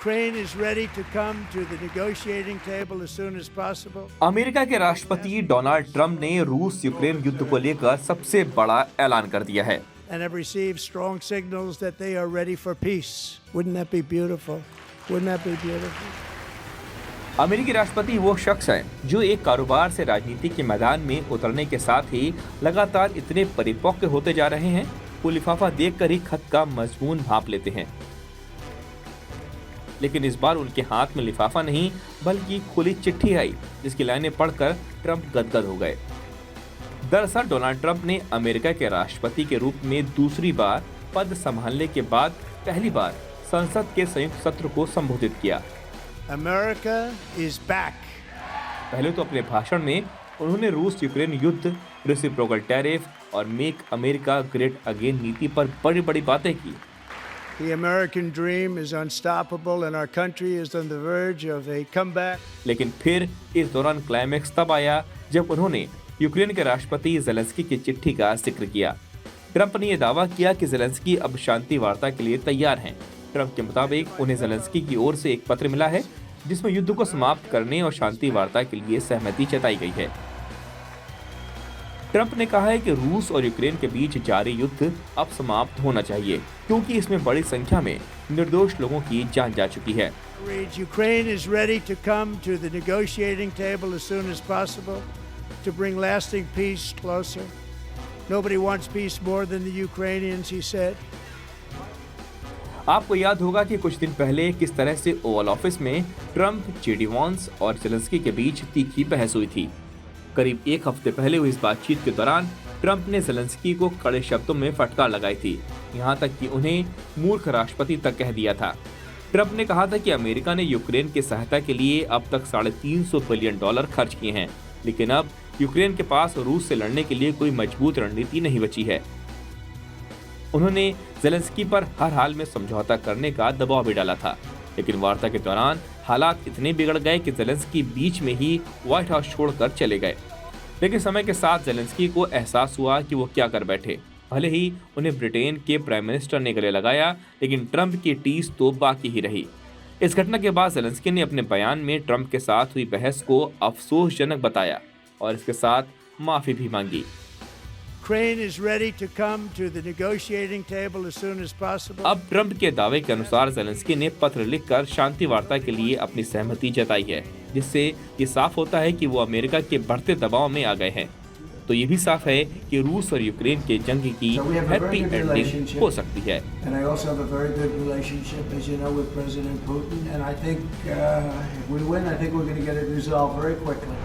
Ukraine is ready to come to the negotiating table as soon as possible. America के राष्ट्रपति Donald Trump ने रूस Ukraine युद्ध को लेकर सबसे बड़ा ऐलान कर दिया है And have received strong signals that they are ready for peace. Wouldn't that be beautiful? Wouldn't that be beautiful? अमेरिकी राष्ट्रपति वो शख्स हैं जो एक कारोबार से राजनीति के मैदान में उतरने के साथ ही लगातार इतने परिपक्व होते जा रहे हैं, वो लिफाफा देखकर ही खत का मजमून भांप लेते हैं। लेकिन इस बार उनके हाथ में लिफाफा नहीं बल्कि खुली चिट्ठी आई, जिसकी लाइनें पढ़कर ट्रंप गदगद हो गए। दरअसल डोनाल्ड ट्रंप ने अमेरिका के राष्ट्रपति के रूप में दूसरी बार पद संभालने के बाद पहली बार संसद के संयुक्त सत्र को संबोधित किया। America is back. पहले तो अपने भाषण में उन्होंने रूस यूक्रेन युद्ध, रेसिप्रोकल टैरिफ और मेक अमेरिका ग्रेट अगेन नीति पर बड़ी बड़ी बातें की। The American dream is unstoppable and our country is on the verge of a comeback. लेकिन फिर इस दौरान क्लाइमैक्स तब आया जब उन्होंने यूक्रेन के राष्ट्रपति ज़ेलेंस्की की चिट्ठी का जिक्र किया। ट्रंप ने यह दावा किया कि ज़ेलेंस्की अब शांति वार्ता के लिए तैयार हैं। ट्रंप के मुताबिक उन्हें ज़ेलेंस्की की ओर से एक पत्र मिला है जिसमें युद्ध को समाप्त करने और शांति वार्ता के लिए सहमति जताई गई है। ट्रंप ने कहा है कि रूस और यूक्रेन के बीच जारी युद्ध अब समाप्त होना चाहिए क्योंकि इसमें बड़ी संख्या में निर्दोष लोगों की जान जा चुकी है। Ukraine is ready to come to the negotiating table as soon as possible to bring lasting peace closer. Nobody wants peace more than the Ukrainians, he said. आपको याद होगा कि कुछ दिन पहले किस तरह से ओवल ऑफिस में ट्रंप, जेडी वांस और ज़ेलेंस्की के बीच तीखी बहस हुई थी। करीब एक हफ्ते पहले हुई इस बातचीत के दौरान ट्रंप ने ज़ेलेंस्की को कड़े शब्दों में फटकार लगाई थी, यहाँ तक कि उन्हें मूर्ख राष्ट्रपति तक कह दिया था। ट्रंप ने कहा था कि अमेरिका ने यूक्रेन की सहायता के लिए अब तक $350 बिलियन खर्च किए हैं, लेकिन अब यूक्रेन के पास रूस से लड़ने के लिए कोई मजबूत रणनीति नहीं बची है। उन्होंने ज़ेलेंस्की पर हर हाल में समझौता करने का दबाव भी डाला था, लेकिन वार्ता के दौरान हालात इतने बिगड़ गए कि ज़ेलेंस्की बीच में ही व्हाइट हाउस छोड़कर चले गए। लेकिन समय के साथ ज़ेलेंस्की को एहसास हुआ कि वो क्या कर बैठे। भले ही उन्हें ब्रिटेन के प्राइम मिनिस्टर ने गले लगाया, लेकिन ट्रंप की टीस तो बाकी ही रही। इस घटना के बाद ज़ेलेंस्की ने अपने बयान में ट्रंप के साथ हुई बहस को अफसोसजनक बताया और इसके साथ माफी भी मांगी। Ukraine is ready to come to the negotiating table as soon as possible. अब ट्रंप के दावे के अनुसार ज़ेलेंस्की ने पत्र लिखकर शांति वार्ता के लिए अपनी सहमति जताई है, जिससे ये साफ होता है कि वो अमेरिका के बढ़ते दबाव में आ गए हैं। तो ये भी साफ है कि रूस और यूक्रेन के जंग की हैप्पी एंडिंग हो सकती है। And I also have a very good relationship, as you know, with President Putin. And I think if we win, I think we're going to get it resolved very quickly.